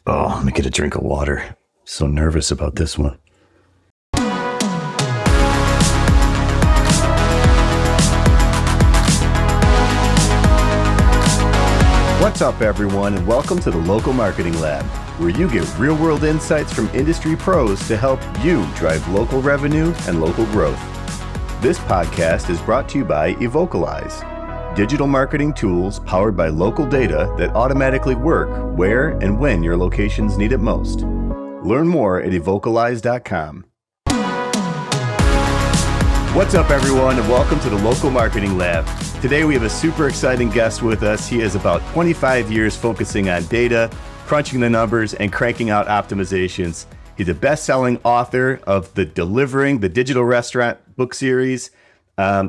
Oh, let me get a drink of water. So nervous about this one. What's up, everyone, and welcome to the Local Marketing Lab, where you get real-world insights from industry pros to help you drive local revenue and local growth. This podcast is brought to you by Evocalize, digital marketing tools powered by local data that automatically work where and when your locations need it most. Learn more at evocalize.com. What's up, everyone, and welcome to the Local Marketing Lab. Today we have a super exciting guest with us. He has about 25 years focusing on data, crunching the numbers, and cranking out optimizations. He's a best-selling author of the Digital Restaurant book series.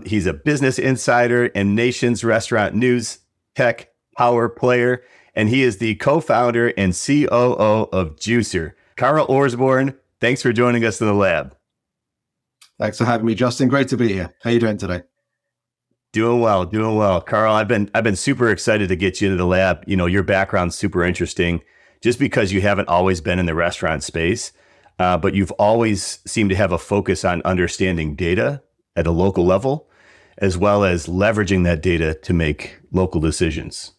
He's a business insider and Nation's Restaurant News Tech Power Player, and he is the co-founder and COO of Juicer. Carl Orsbourn, thanks for joining us in the lab. Thanks for having me, Justin. Great to be here. How are you doing today? Doing well. Carl, I've been super excited to get you into the lab. You know, your background's super interesting just because you haven't always been in the restaurant space, but you've always seemed to have a focus on understanding data at a local level, as well as leveraging that data to make local decisions.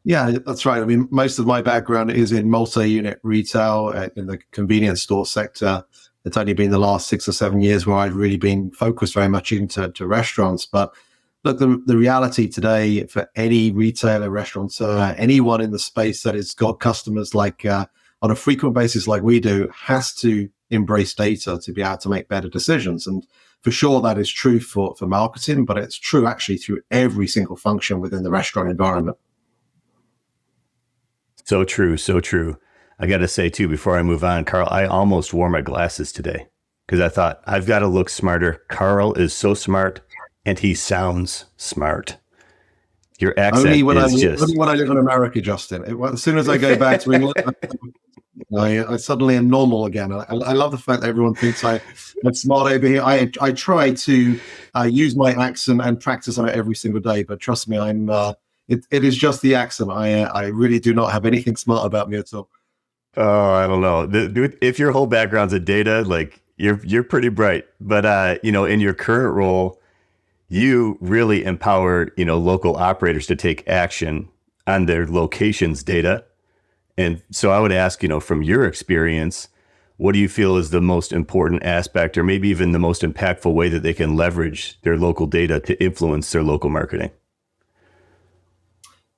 Yeah, that's right. I mean, most of my background is in multi-unit retail in the convenience store sector. It's only been the last 6 or 7 years where I've really been focused very much into restaurants. But look, the reality today for any retailer, restaurateur, anyone in the space that has got customers like on a frequent basis like we do, has to embrace data to be able to make better decisions. And for sure, that is true for marketing, but it's true actually through every single function within the restaurant environment. So true. I got to say, too, before I move on, Carl, I almost wore my glasses today because I thought, I've got to look smarter. Carl is so smart, and he sounds smart. Your accent only when I live in America, Justin. As soon as I go back to England, I suddenly am normal again. I love the fact that everyone thinks I'm smart over here. I try to use my accent and practice on it every single day, but trust me, it is just the accent. I really do not have anything smart about me at all. Oh, I don't know. If your whole background's in data, like you're pretty bright, but in your current role, you really empower, local operators to take action on their locations data. And so I would ask, from your experience, what do you feel is the most important aspect, or maybe even the most impactful way that they can leverage their local data to influence their local marketing?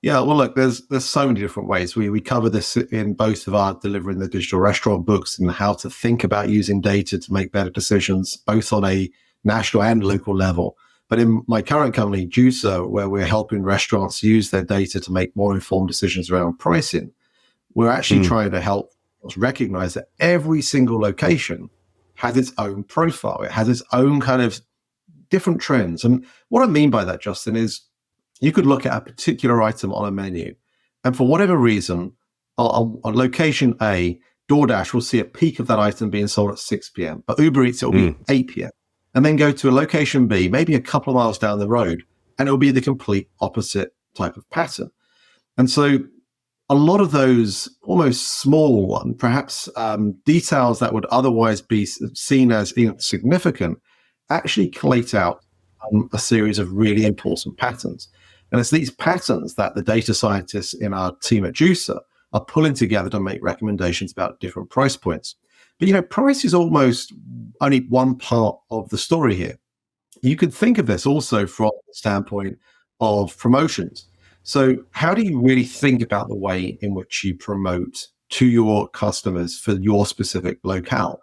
Yeah, well, look, there's so many different ways. We cover this in both of our Delivering the Digital Restaurant books and how to think about using data to make better decisions, both on a national and local level. But in my current company, Juicer, where we're helping restaurants use their data to make more informed decisions around pricing, we're actually trying to help us recognize that every single location has its own profile. It has its own kind of different trends. And what I mean by that, Justin, is you could look at a particular item on a menu, and for whatever reason, on location A, DoorDash will see a peak of that item being sold at 6 p.m., but Uber Eats, it'll be 8 p.m. And then go to a location B, maybe a couple of miles down the road, and it'll be the complete opposite type of pattern. And so a lot of those almost small, perhaps details that would otherwise be seen as insignificant actually collate out a series of really important patterns. And it's these patterns that the data scientists in our team at Juicer are pulling together to make recommendations about different price points. But, price is almost only one part of the story here. You could think of this also from the standpoint of promotions. So how do you really think about the way in which you promote to your customers for your specific locale?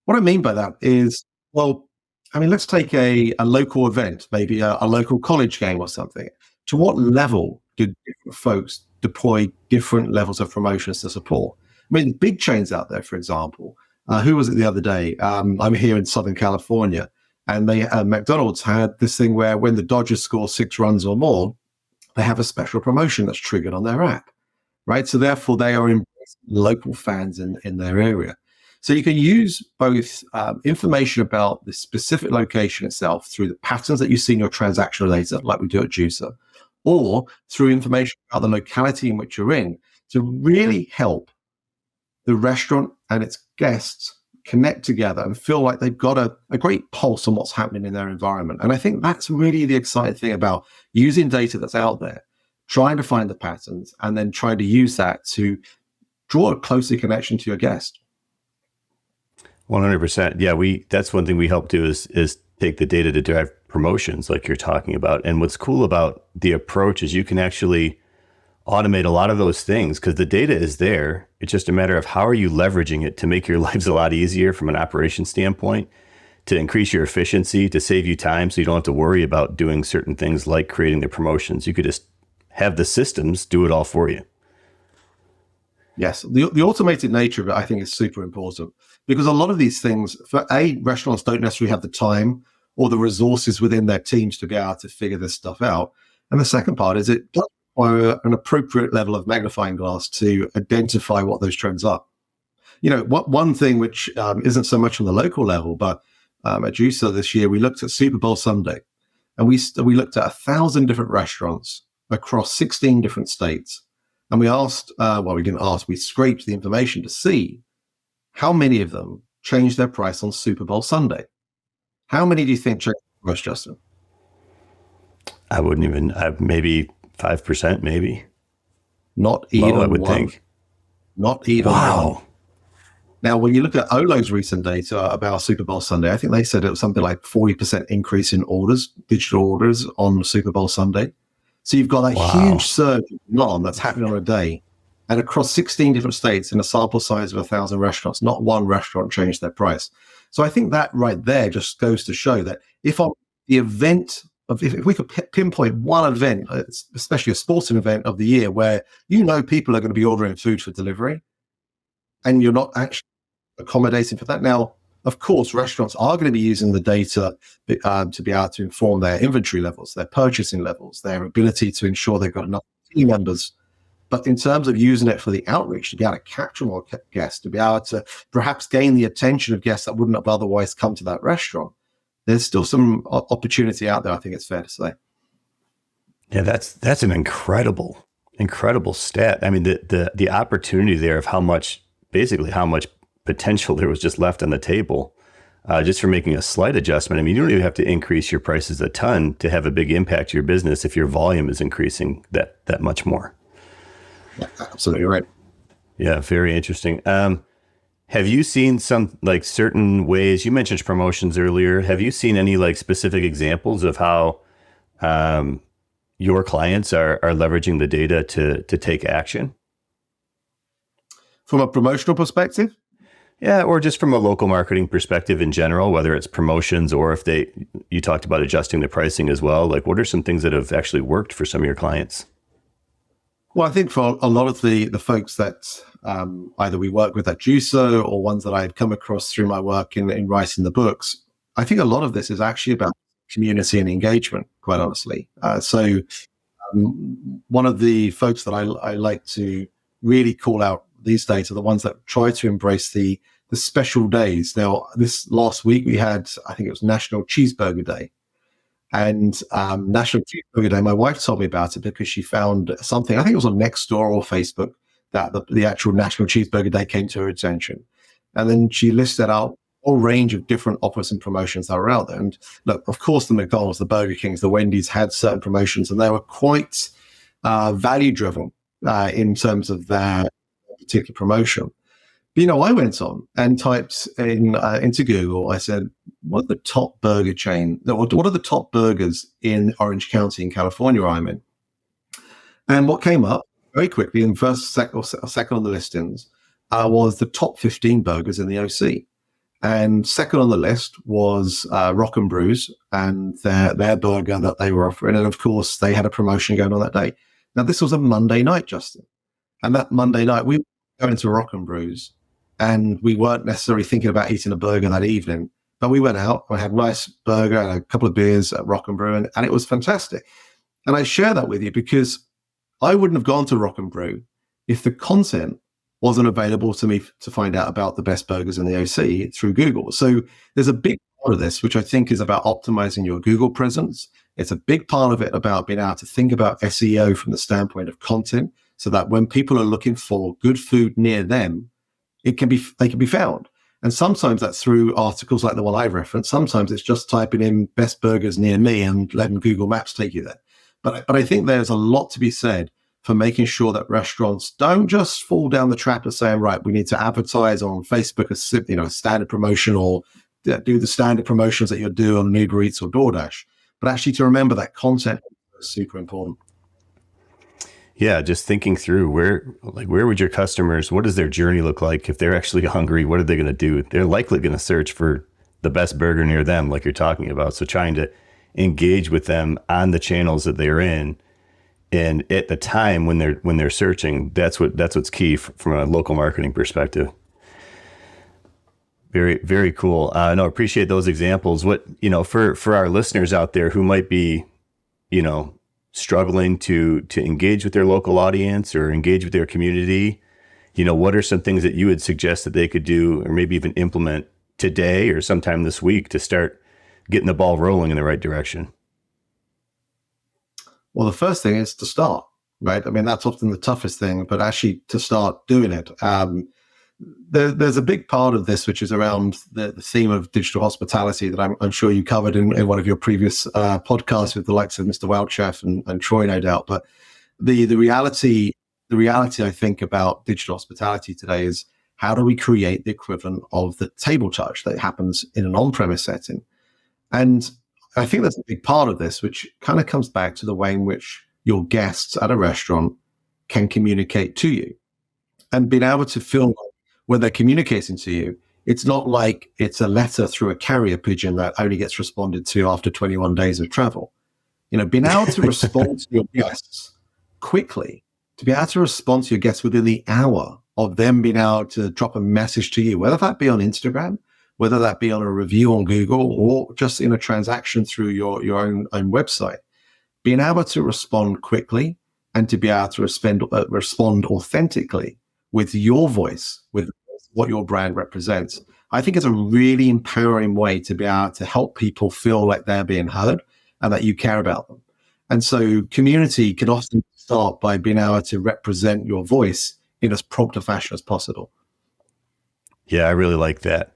What I mean by that is, let's take a local event, maybe a local college game or something. To what level do different folks deploy different levels of promotions to support? I mean, the big chains out there, for example, who was it the other day? I'm here in Southern California, and McDonald's had this thing where when the Dodgers score 6 runs or more, they have a special promotion that's triggered on their app, right? So therefore, they are embracing local fans in their area. So you can use both information about the specific location itself through the patterns that you see in your transactional data, like we do at Juicer, or through information about the locality in which you're in to really help the restaurant and its guests connect together and feel like they've got a great pulse on what's happening in their environment. And I think that's really the exciting thing about using data that's out there, trying to find the patterns, and then trying to use that to draw a closer connection to your guest. 100%. Yeah, that's one thing we help do is take the data to drive promotions like you're talking about. And what's cool about the approach is you can actually automate a lot of those things because the data is there. It's just a matter of how are you leveraging it to make your lives a lot easier from an operation standpoint, to increase your efficiency, to save you time so you don't have to worry about doing certain things like creating the promotions. You could just have the systems do it all for you. Yes, the automated nature of it, I think, is super important because a lot of these things, restaurants don't necessarily have the time or the resources within their teams to be able to figure this stuff out. And the second part is it does require an appropriate level of magnifying glass to identify what those trends are. One thing which isn't so much on the local level, but at Juicer this year, we looked at Super Bowl Sunday, and we looked at 1,000 different restaurants across 16 different states. And we asked, we didn't ask, we scraped the information to see how many of them changed their price on Super Bowl Sunday. How many do you think changed their price, Justin? I wouldn't even, maybe 5%, maybe. Not even I would one. think. Not even Wow. one. Now, when you look at Olo's recent data about Super Bowl Sunday, I think they said it was something like 40% increase in orders, digital orders on Super Bowl Sunday. So you've got that huge surge that's happening on a day. And across 16 different states in a sample size of 1,000 restaurants, not one restaurant changed their price. So I think that right there just goes to show that if we could pinpoint one event, especially a sporting event of the year, where people are going to be ordering food for delivery and you're not actually accommodating for that. Now, of course, restaurants are going to be using the data to be able to inform their inventory levels, their purchasing levels, their ability to ensure they've got enough team members. But in terms of using it for the outreach, to be able to capture more guests, to be able to perhaps gain the attention of guests that wouldn't have otherwise come to that restaurant, there's still some opportunity out there, I think it's fair to say. Yeah, that's an incredible stat. I mean, the opportunity there of how much potential there was just left on the table, just for making a slight adjustment. I mean, you don't even have to increase your prices a ton to have a big impact to your business if your volume is increasing that much more. Yeah, absolutely right. Yeah, very interesting. Have you seen some certain ways? You mentioned promotions earlier. Have you seen any specific examples of how your clients are leveraging the data to take action? From a promotional perspective? Yeah, or just from a local marketing perspective in general, whether it's promotions or if you talked about adjusting the pricing as well. What are some things that have actually worked for some of your clients? Well, I think for a lot of the folks that either we work with at Juicer or ones that I've come across through my work in writing the books, I think a lot of this is actually about community and engagement, quite honestly. One of the folks that I like to really call out these days are the ones that try to embrace the special days. Now, this last week we had, I think it was National Cheeseburger Day. And National Cheeseburger Day, my wife told me about it because she found something, I think it was on Nextdoor or Facebook, that the actual National Cheeseburger Day came to her attention. And then she listed out a whole range of different offers and promotions that were out there. And look, of course, the McDonald's, the Burger Kings, the Wendy's had certain promotions, and they were quite value-driven in terms of their particular promotion. But, I went on and typed into Google, I said, what are the top burger chain? What are the top burgers in Orange County in California I'm in? And what came up very quickly in second on the listings was the top 15 burgers in the OC. And second on the list was Rock and Brews and their burger that they were offering. And of course, they had a promotion going on that day. Now, this was a Monday night, Justin. And that Monday night, we were going to Rock and Brews. And we weren't necessarily thinking about eating a burger that evening, but we went out and had a nice burger and a couple of beers at Rock and Brew, and it was fantastic. And I share that with you because I wouldn't have gone to Rock and Brew if the content wasn't available to me to find out about the best burgers in the OC through Google. So there's a big part of this, which I think is about optimizing your Google presence. It's a big part of it about being able to think about SEO from the standpoint of content. so that when people are looking for good food near them, they can be found. And sometimes that's through articles like the one I referenced. Sometimes it's just typing in best burgers near me and letting Google Maps take you there. But I think there's a lot to be said for making sure that restaurants don't just fall down the trap of saying, right, we need to advertise on Facebook a standard promotion, or do the standard promotions that you'll do on Uber Eats or DoorDash. But actually to remember that content is super important. Yeah, just thinking through where would your customers, what does their journey look like? If they're actually hungry, what are they going to do? They're likely going to search for the best burger near them, like you're talking about. So trying to engage with them on the channels that they're in, and at the time when they're searching, that's what's key from a local marketing perspective. Very, very cool. No, appreciate those examples. What, for our listeners out there who might be, struggling to engage with their local audience or engage with their community, what are some things that you would suggest that they could do, or maybe even implement today or sometime this week, to start getting the ball rolling in the right direction? Well, the first thing is to start, right? I mean, that's often the toughest thing, but actually to start doing it. There's a big part of this, which is around the theme of digital hospitality that I'm sure you covered in one of your previous podcasts with the likes of Mr. Wild Chef and Troy, no doubt. But the reality I think about digital hospitality today is, how do we create the equivalent of the table touch that happens in an on-premise setting? And I think that's a big part of this, which kind of comes back to the way in which your guests at a restaurant can communicate to you, and being able to feel like when they're communicating to you, it's not like it's a letter through a carrier pigeon that only gets responded to after 21 days of travel. Being able to respond to your guests quickly, to be able to respond to your guests within the hour of them being able to drop a message to you, whether that be on Instagram, whether that be on a review on Google, or just in a transaction through your own website, being able to respond quickly and to be able to respond authentically with your voice, with what your brand represents, I think is a really empowering way to be able to help people feel like they're being heard and that you care about them. And so community can often start by being able to represent your voice in as prompt a fashion as possible. Yeah, I really like that.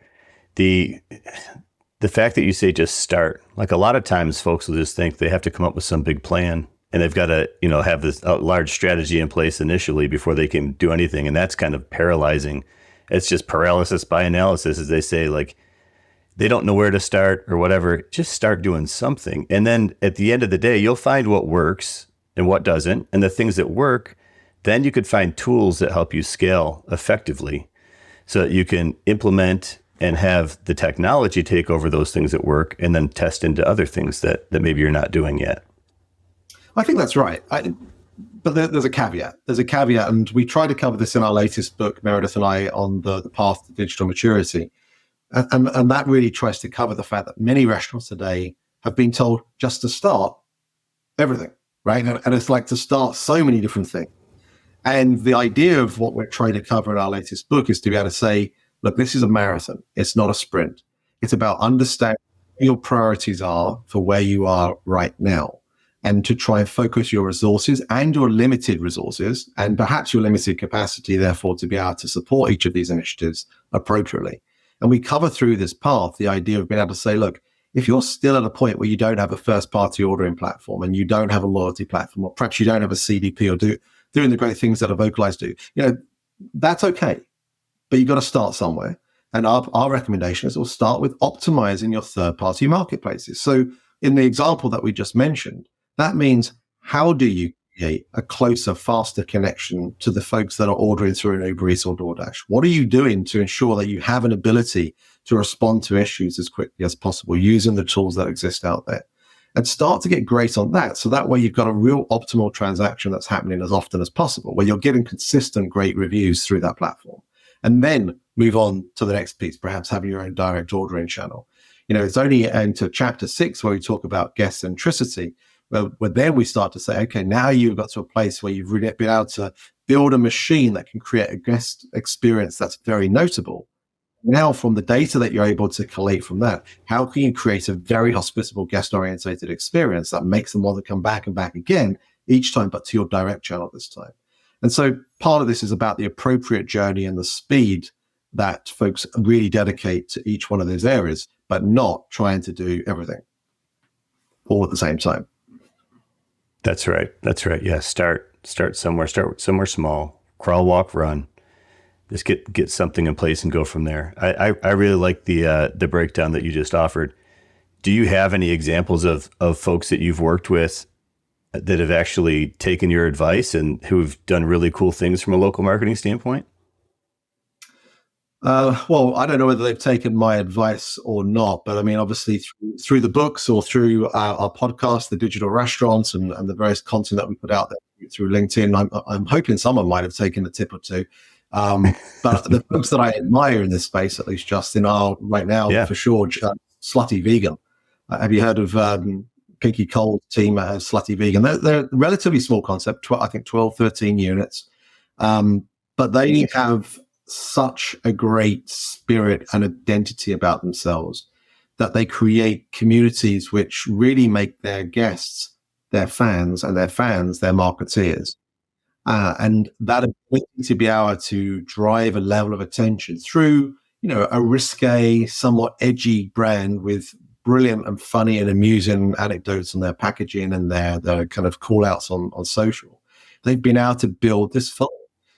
The fact that you say just start, like a lot of times folks will just think they have to come up with some big plan, and they've got to, have this large strategy in place initially before they can do anything. And that's kind of paralyzing. It's just paralysis by analysis, as they say, like they don't know where to start or whatever. Just start doing something. And then at the end of the day, you'll find what works and what doesn't. And the things that work, then you could find tools that help you scale effectively so that you can implement and have the technology take over those things that work, and then test into other things that maybe you're not doing yet. I think that's right. But there's a caveat. There's a caveat, and we try to cover this in our latest book, Meredith and I, on the path to digital maturity. And that really tries to cover the fact that many restaurants today have been told just to start everything, right? And it's like to start so many different things. And the idea of what we're trying to cover in our latest book is to be able to say, look, this is a marathon. It's not a sprint. It's about understanding what your priorities are for where you are right now, and to try and focus your resources and your limited resources, and perhaps your limited capacity, therefore, to be able to support each of these initiatives appropriately. And we cover through this path the idea of being able to say, look, if you're still at a point where you don't have a first-party ordering platform, and you don't have a loyalty platform, or perhaps you don't have a CDP, or doing the great things that Evocalize do, that's okay. But you've got to start somewhere. And our recommendation is we'll start with optimizing your third-party marketplaces. So in the example that we just mentioned, that means, how do you create a closer, faster connection to the folks that are ordering through an Uber Eats or DoorDash? What are you doing to ensure that you have an ability to respond to issues as quickly as possible using the tools that exist out there? And start to get great on that. So that way you've got a real optimal transaction that's happening as often as possible, where you're getting consistent, great reviews through that platform. And then move on to the next piece, perhaps having your own direct ordering channel. It's only into chapter 6 where we talk about guest centricity, where then we start to say, okay, now you've got to a place where you've really been able to build a machine that can create a guest experience that's very notable. Now, from the data that you're able to collate from that, how can you create a very hospitable guest-oriented experience that makes them want to come back and back again each time, but to your direct channel this time? And so part of this is about the appropriate journey and the speed that folks really dedicate to each one of those areas, but not trying to do everything all at the same time. That's right. That's right. Yeah. Start somewhere. Start somewhere small. Crawl, walk, run. Just get something in place and go from there. I really like the breakdown that you just offered. Do you have any examples of folks that you've worked with that have actually taken your advice and who've done really cool things from a local marketing standpoint? Well, I don't know whether they've taken my advice or not, but I mean, obviously through the books or through our podcast, the digital restaurants and the various content that we put out there through LinkedIn, I'm hoping someone might have taken a tip or two. But the folks that I admire in this space, at least Justin, are right now for sure Slutty Vegan. Have you heard of Pinky Cole's team at Slutty Vegan? They're a relatively small concept, I think 12, 13 units. But they have such a great spirit and identity about themselves that they create communities which really make their guests their fans, and their fans their marketeers. And that ability to be able to drive a level of attention through, a risque, somewhat edgy brand with brilliant and funny and amusing anecdotes on their packaging and their kind of call outs on social. They've been able to build this fun,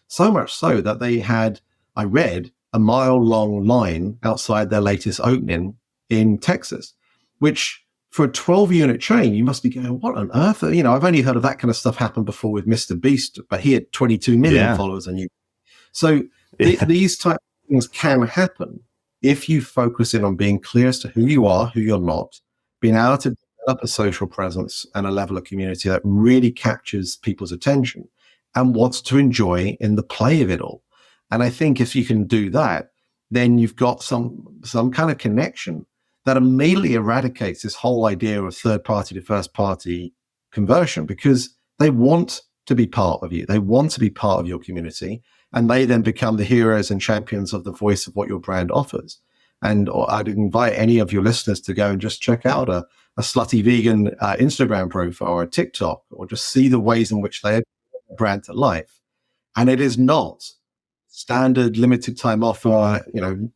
so much so that they had, I read, a mile-long line outside their latest opening in Texas, which for a 12-unit chain, you must be going, what on earth? I've only heard of that kind of stuff happen before with Mr. Beast, but he had 22 million followers on you. So these type of things can happen if you focus in on being clear as to who you are, who you're not, being able to develop a social presence and a level of community that really captures people's attention and wants to enjoy in the play of it all. And I think if you can do that, then you've got some kind of connection that immediately eradicates this whole idea of third party to first party conversion, because they want to be part of you. They want to be part of your community, and they then become the heroes and champions of the voice of what your brand offers. And I'd invite any of your listeners to go and just check out a Slutty Vegan Instagram profile or a TikTok, or just see the ways in which they bring their brand to life. And it is not standard limited time offer,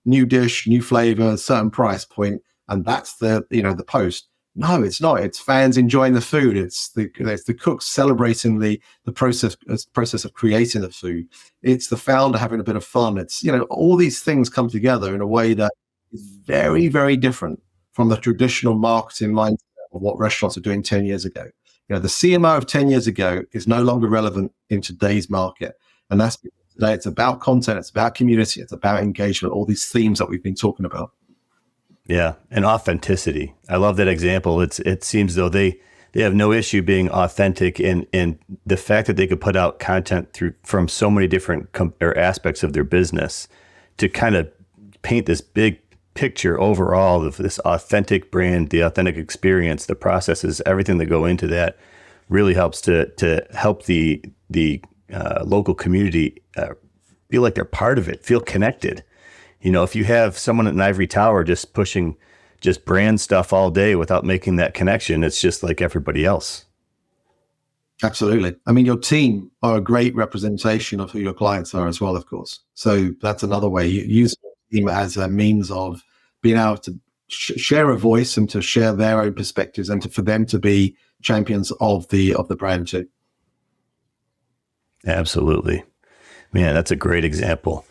new dish, new flavor, certain price point, and that's the post. No, it's not. It's fans enjoying the food. It's the cooks celebrating the process of creating the food. It's the founder having a bit of fun. It's all these things come together in a way that is very, very different from the traditional marketing mindset of what restaurants are doing 10 years ago. The CMO of 10 years ago is no longer relevant in today's market, and that's because today it's about content, it's about community, it's about engagement, all these themes that we've been talking about. Yeah, and authenticity. I love that example. It seems though they have no issue being authentic, and the fact that they could put out content from so many different aspects of their business to kind of paint this big picture overall of this authentic brand, the authentic experience, the processes, everything that go into that really helps to help the local community feel like they're part of it, feel connected. If you have someone at an ivory tower just pushing just brand stuff all day without making that connection, it's just like everybody else. Absolutely. I mean, your team are a great representation of who your clients are as well, of course. So that's another way. You use your team as a means of being able to share a voice and to share their own perspectives, and for them to be champions of the brand too. Absolutely. Man, that's a great example.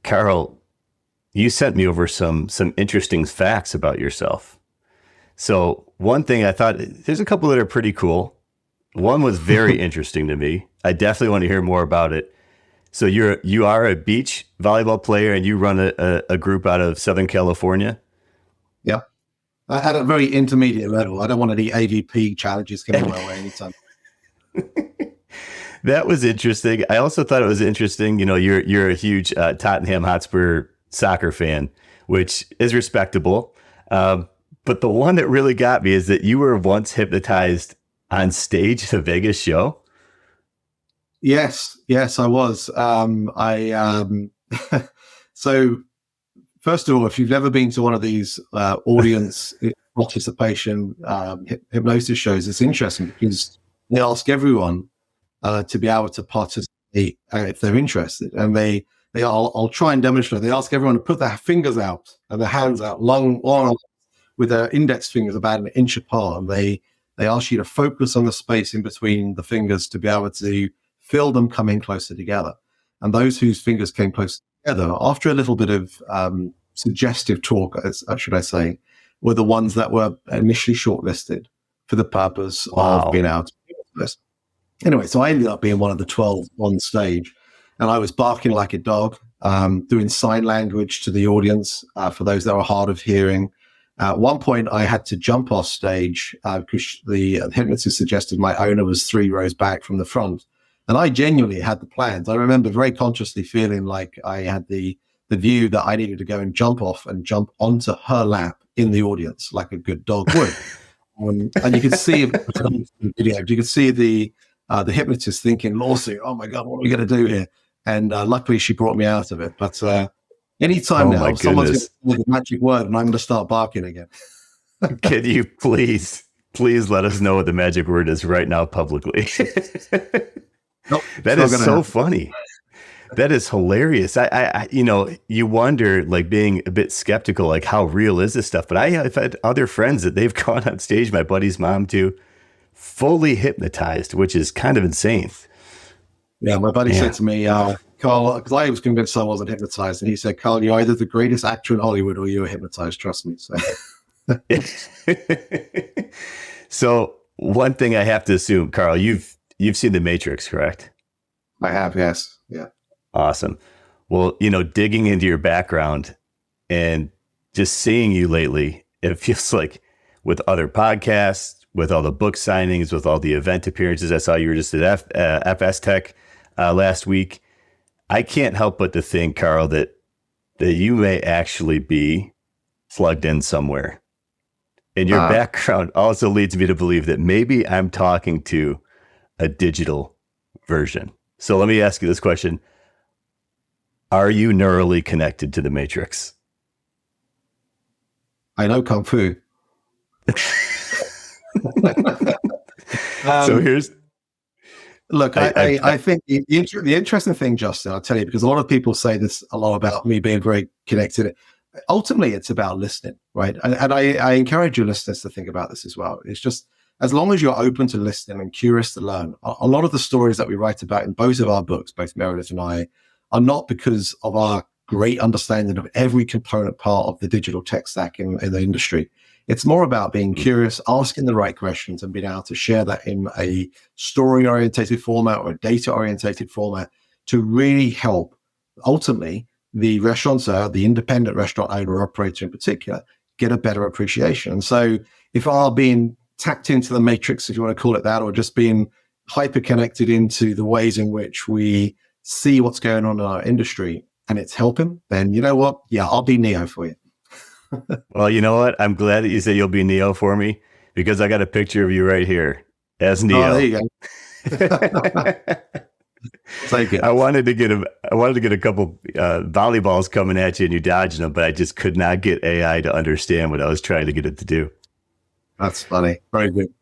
Carl, you sent me over some interesting facts about yourself. So one thing I thought, there's a couple that are pretty cool. One was very interesting to me. I definitely want to hear more about it. So you are a beach volleyball player, and you run a group out of Southern California. Yeah. At a very intermediate level. I don't want any AVP challenges coming my way anytime. That was interesting. I also thought it was interesting. You're a huge Tottenham Hotspur soccer fan, which is respectable. But the one that really got me is that you were once hypnotized on stage at a Vegas show. Yes, I was. So first of all, if you've never been to one of these audience participation hypnosis shows, it's interesting because they ask everyone to be able to participate if they're interested. And I'll try and demonstrate. They ask everyone to put their fingers out and their hands out long with their index fingers about an inch apart. And they ask you to focus on the space in between the fingers to be able to feel them coming closer together. And those whose fingers came closer together, after a little bit of suggestive talk, should I say, were the ones that were initially shortlisted for the purpose of being able to do this. Anyway, so I ended up being one of the 12 on stage, and I was barking like a dog, doing sign language to the audience for those that were hard of hearing. At one point, I had to jump off stage because the hypnotist suggested my owner was 3 rows back from the front. And I genuinely had the plans. I remember very consciously feeling like I had the view that I needed to go and jump off and jump onto her lap in the audience like a good dog would. And you could see the video, you could see the hypnotist thinking, lawsuit, oh my God, what are we going to do here? And luckily she brought me out of it. But anytime now, someone's going to say the magic word and I'm going to start barking again. Can you please let us know what the magic word is right now publicly? Nope, that is so funny. That is hilarious. I you wonder, like, being a bit skeptical, like, how real is this stuff? But I've had other friends that they've gone on stage, my buddy's mom too, fully hypnotized, which is kind of insane. Yeah, my buddy said to me, Carl, because I was convinced I wasn't hypnotized, and he said, Carl, you're either the greatest actor in Hollywood or you were hypnotized, trust me. So, so one thing I have to assume, Carl, you've seen The Matrix, correct? I have, yes. Yeah. Awesome. Well, digging into your background and just seeing you lately, it feels like with other podcasts, with all the book signings, with all the event appearances, I saw you were just at FS Tech last week. I can't help but to think, Carl, that you may actually be plugged in somewhere. And your background also leads me to believe that maybe I'm talking to a digital version. So let me ask you this question. Are you neurally connected to the Matrix? I know Kung Fu. So here's... Look, I think the interesting thing, Justin, I'll tell you, because a lot of people say this a lot about me being very connected. Ultimately, it's about listening, right? And I encourage your listeners to think about this as well. It's just, as long as you're open to listening and curious to learn, a lot of the stories that we write about in both of our books, both Meredith and I, are not because of our great understanding of every component part of the digital tech stack in the industry. It's more about being curious, asking the right questions, and being able to share that in a story-orientated format or a data-orientated format to really help, ultimately, the restaurateur, the independent restaurant owner or operator in particular, get a better appreciation. And so if our being tapped into the matrix, if you want to call it that, or just being hyper-connected into the ways in which we see what's going on in our industry and it's helping, then you know what? Yeah, I'll be Neo for you. Well, you know what? I'm glad that you said you'll be Neo for me, because I got a picture of you right here as Neo. Oh, there you go. Take it. I wanted to get a couple volleyballs coming at you and you dodging them, but I just could not get AI to understand what I was trying to get it to do. That's funny. Very good.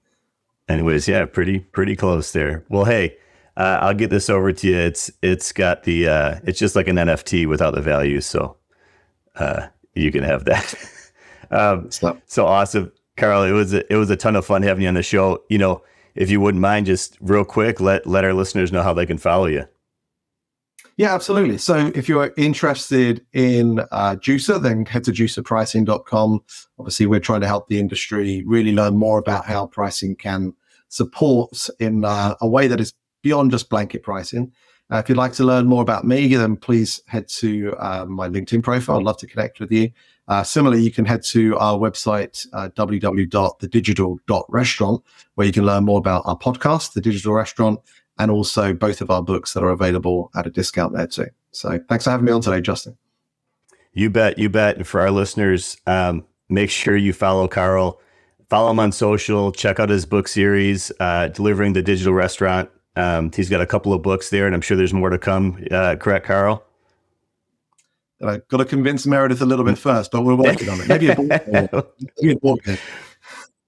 Anyways, yeah, pretty close there. Well, hey, I'll get this over to you. It's got the it's just like an NFT without the value, so you can have that. So awesome, Carl. It was a ton of fun having you on the show. If you wouldn't mind, just real quick, let our listeners know how they can follow you. Yeah, absolutely. So if you're interested in Juicer, then head to juicerpricing.com. Obviously, we're trying to help the industry really learn more about how pricing can support in a way that is beyond just blanket pricing. If you'd like to learn more about me, then please head to my LinkedIn profile. I'd love to connect with you. Similarly, you can head to our website, www.thedigital.restaurant, where you can learn more about our podcast, The Digital Restaurant, and also both of our books that are available at a discount there too. So thanks for having me on today, Justin. You bet. And for our listeners, make sure you follow Carl. Follow him on social. Check out his book series, Delivering the Digital Restaurant. He's got a couple of books there, and I'm sure there's more to come. Correct, Carl? I've got to convince Meredith a little bit first, but we're working on it. Maybe a board game.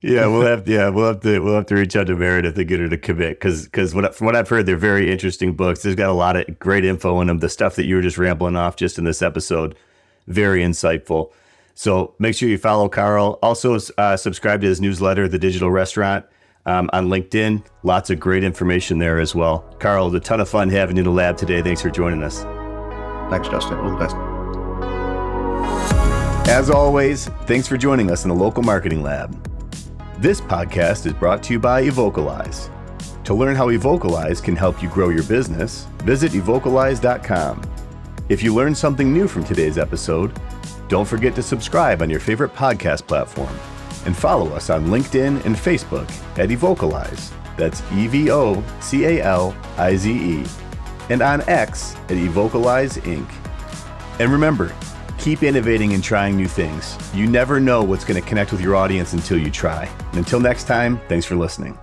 Yeah, we'll have to reach out to Meredith and get her to commit because from what I've heard, they're very interesting books. There's got a lot of great info in them. The stuff that you were just rambling off just in this episode, very insightful. So make sure you follow Carl. Also, subscribe to his newsletter, The Digital Restaurant, on LinkedIn. Lots of great information there as well. Carl, it was a ton of fun having you in the lab today. Thanks for joining us. Thanks, Justin. All the best. As always, thanks for joining us in the Local Marketing Lab. This podcast is brought to you by Evocalize. To learn how Evocalize can help you grow your business, visit evocalize.com. If you learned something new from today's episode, don't forget to subscribe on your favorite podcast platform and follow us on LinkedIn and Facebook at Evocalize. That's Evocalize. And on X at Evocalize Inc. And remember, keep innovating and trying new things. You never know what's going to connect with your audience until you try. And until next time, thanks for listening.